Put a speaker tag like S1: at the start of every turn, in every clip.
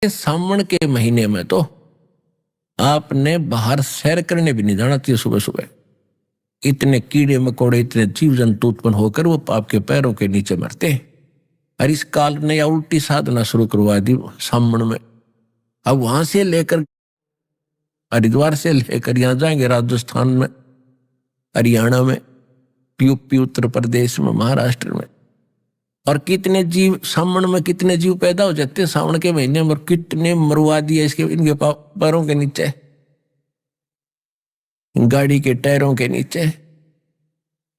S1: सावन के महीने में तो आपने बाहर सैर करने भी नहीं जाना चाहिए। सुबह सुबह इतने कीड़े मकोड़े, इतने जीव जंतु उत्पन्न होकर वो आपके पैरों के नीचे मरते हैं। और इस काल ने या उल्टी साधना शुरू करवा दी सावन में। अब वहां से लेकर हरिद्वार से लेकर यहां जाएंगे राजस्थान में, हरियाणा में, यूपी, उत्तर प्रदेश में, महाराष्ट्र में, और कितने जीव सावन में कितने जीव पैदा हो जाते हैं सावन के महीने में। कितने मरवा दिए इसके इनके पैरों के नीचे, गाड़ी के टायरों के नीचे।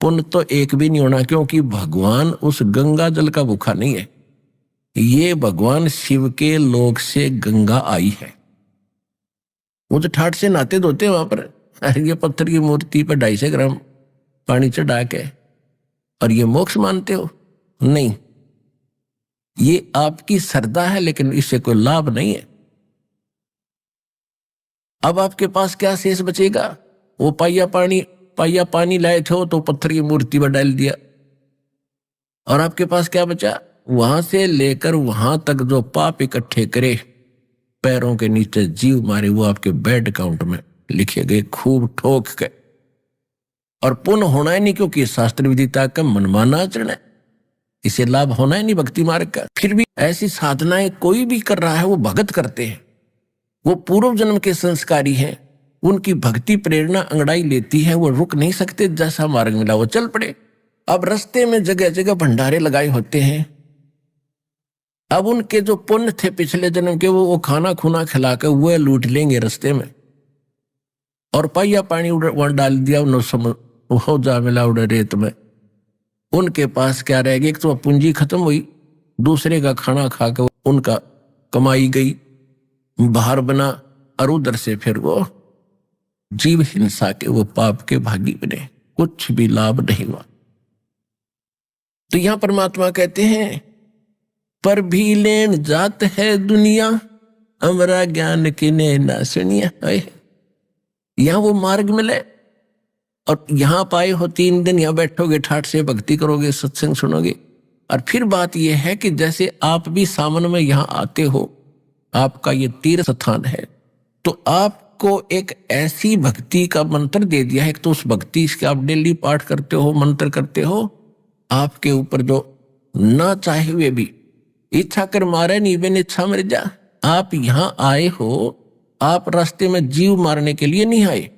S1: पुण्य तो एक भी नहीं होना, क्योंकि भगवान उस गंगा जल का भूखा नहीं है। ये भगवान शिव के लोक से गंगा आई है। वो तो ठाट से नहाते धोते वहां पर। ये पत्थर की मूर्ति पर 250 ग्राम पानी चढ़ा के, और ये मोक्ष मानते हो? नहीं, ये आपकी श्रद्धा है, लेकिन इससे कोई लाभ नहीं है। अब आपके पास क्या शेष बचेगा? वो पाइया पानी लाए थे तो पत्थर की मूर्ति पर डाल दिया, और आपके पास क्या बचा? वहां से लेकर वहां तक जो पाप इकट्ठे करे, पैरों के नीचे जीव मारे, वो आपके बैड अकाउंट में लिखे गए खूब ठोक के। और पुण्य होना ही नहीं, क्योंकि शास्त्र विदिता का मनमाना आचरण है, इसे लाभ होना ही नहीं भक्ति मार्ग का। फिर भी ऐसी साधनाएं कोई भी कर रहा है, वो भगत करते हैं, वो पूर्व जन्म के संस्कारी हैं, उनकी भक्ति प्रेरणा अंगड़ाई लेती है, वो रुक नहीं सकते। जैसा मार्ग मिला वो चल पड़े। अब रास्ते में जगह जगह भंडारे लगाए होते हैं। अब उनके जो पुण्य थे पिछले जन्म के, वो खाना खुना खिलाकर वो लूट लेंगे रास्ते में। और पाइया पानी वहां डाल दिया, हो जा मिला उड़े रेत में। उनके पास क्या रह गया? एक तो पूंजी खत्म हुई, दूसरे का खाना खाकर उनका कमाई गई, बाहर बना, और उधर से फिर वो जीव हिंसा के, वो पाप के भागी बने, कुछ भी लाभ नहीं हुआ। तो यहां परमात्मा कहते हैं, पर भी लेन जात है दुनिया, हमारा ज्ञान किने ना सुनिया। यहां वो मार्ग मिले, और यहां पाए हो 3 दिन, यहां बैठोगे, ठाठ से भक्ति करोगे, सत्संग सुनोगे। और फिर बात यह है कि जैसे आप भी सावन में यहां आते हो, आपका ये तीर्थ स्थान है, तो आपको एक ऐसी भक्ति का मंत्र दे दिया है। एक तो उस भक्ति इसके आप डेली पाठ करते हो, मंत्र करते हो, आपके ऊपर जो ना चाहे हुए भी इच्छा कर मारे नहीं बिन इच्छा मर जा। आप यहां आए हो, आप रास्ते में जीव मारने के लिए नहीं आए,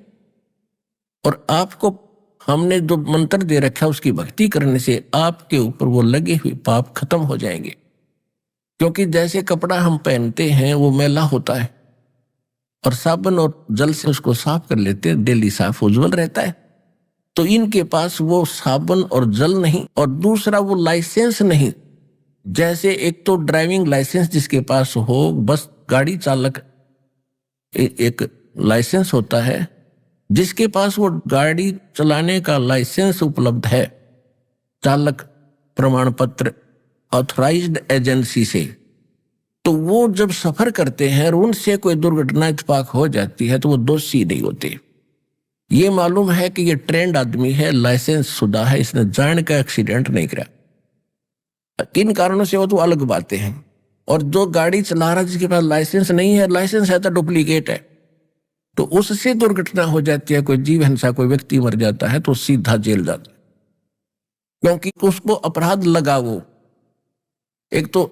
S1: और आपको हमने जो मंत्र दे रखा है उसकी भक्ति करने से आपके ऊपर वो लगे हुए पाप खत्म हो जाएंगे। क्योंकि जैसे कपड़ा हम पहनते हैं वो मैला होता है, और साबुन और जल से उसको साफ कर लेते हैं, डेली साफ उज्जवल रहता है। तो इनके पास वो साबुन और जल नहीं, और दूसरा वो लाइसेंस नहीं। जैसे एक तो ड्राइविंग लाइसेंस जिसके पास हो, बस गाड़ी चालक एक लाइसेंस होता है, जिसके पास वो गाड़ी चलाने का लाइसेंस उपलब्ध है, चालक प्रमाण पत्र ऑथराइज्ड एजेंसी से, तो वो जब सफर करते हैं और उनसे कोई दुर्घटना इत्तेफाक हो जाती है तो वो दोषी नहीं होते। ये मालूम है कि ये ट्रेंड आदमी है, लाइसेंस शुदा है, इसने जान का एक्सीडेंट नहीं करा। किन कारणों से वो तो अलग बातें हैं। और जो गाड़ी चला रहा है जिसके पास लाइसेंस नहीं है, लाइसेंस है तो डुप्लीकेट है, तो उससे दुर्घटना हो जाती है, कोई जीव हिंसा, कोई व्यक्ति मर जाता है, तो सीधा जेल जाता है, क्योंकि उसको अपराध लगा। वो एक तो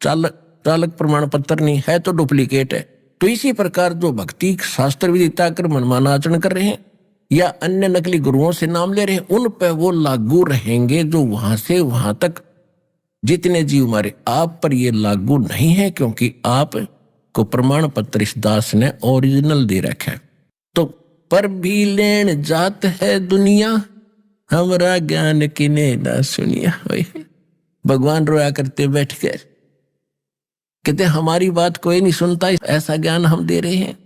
S1: चालक प्रमाण पत्र नहीं है तो डुप्लीकेट है। तो इसी प्रकार जो भक्ति शास्त्र विदिता कर मनमाना आचरण कर रहे हैं या अन्य नकली गुरुओं से नाम ले रहे हैं, उन पर वो लागू रहेंगे जो वहां से वहां तक जितने जीव मारे। आप पर ये लागू नहीं है, क्योंकि आप को प्रमाण पत्र इस दास ने ओरिजिनल दे रखा है। तो पर भी लेन जात है दुनिया, हमारा ज्ञान किने ना सुनिया। भगवान रोया करते बैठ कर, कहते हमारी बात कोई नहीं सुनता, ऐसा ज्ञान हम दे रहे हैं।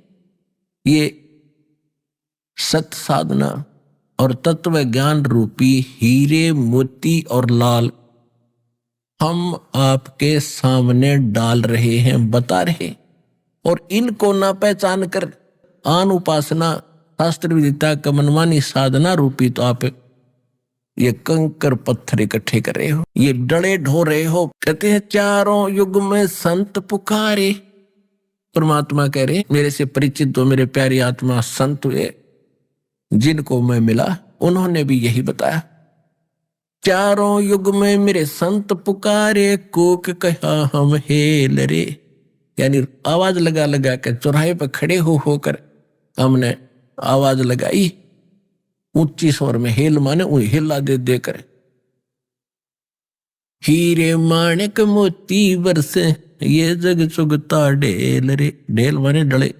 S1: ये सत साधना और तत्व ज्ञान रूपी हीरे मोती और लाल हम आपके सामने डाल रहे हैं, बता रहे। और इनको ना पहचान कर आन उपासना शास्त्र विदिता का मनमानी साधना रूपी तो आप ये कंकर पत्थर इकट्ठे कर रहे हो, ये डड़े ढो रहे हो। कहते हैं चारों युग में संत पुकारे, परमात्मा कह रहे मेरे से परिचित दो मेरे प्यारी आत्मा संत हुए जिनको मैं मिला, उन्होंने भी यही बताया। चारों युग में मेरे संत पुकारे, कोक कहा हम हेल रे। यानी आवाज लगा लगा कर चौराहे पर खड़े हो होकर हमने आवाज लगाई ऊंची स्वर में। हेल माने हिला दे देकर। हीरे माणिक मोती बरसे ये जग चुगता ढेल रे। ढेल माने डले।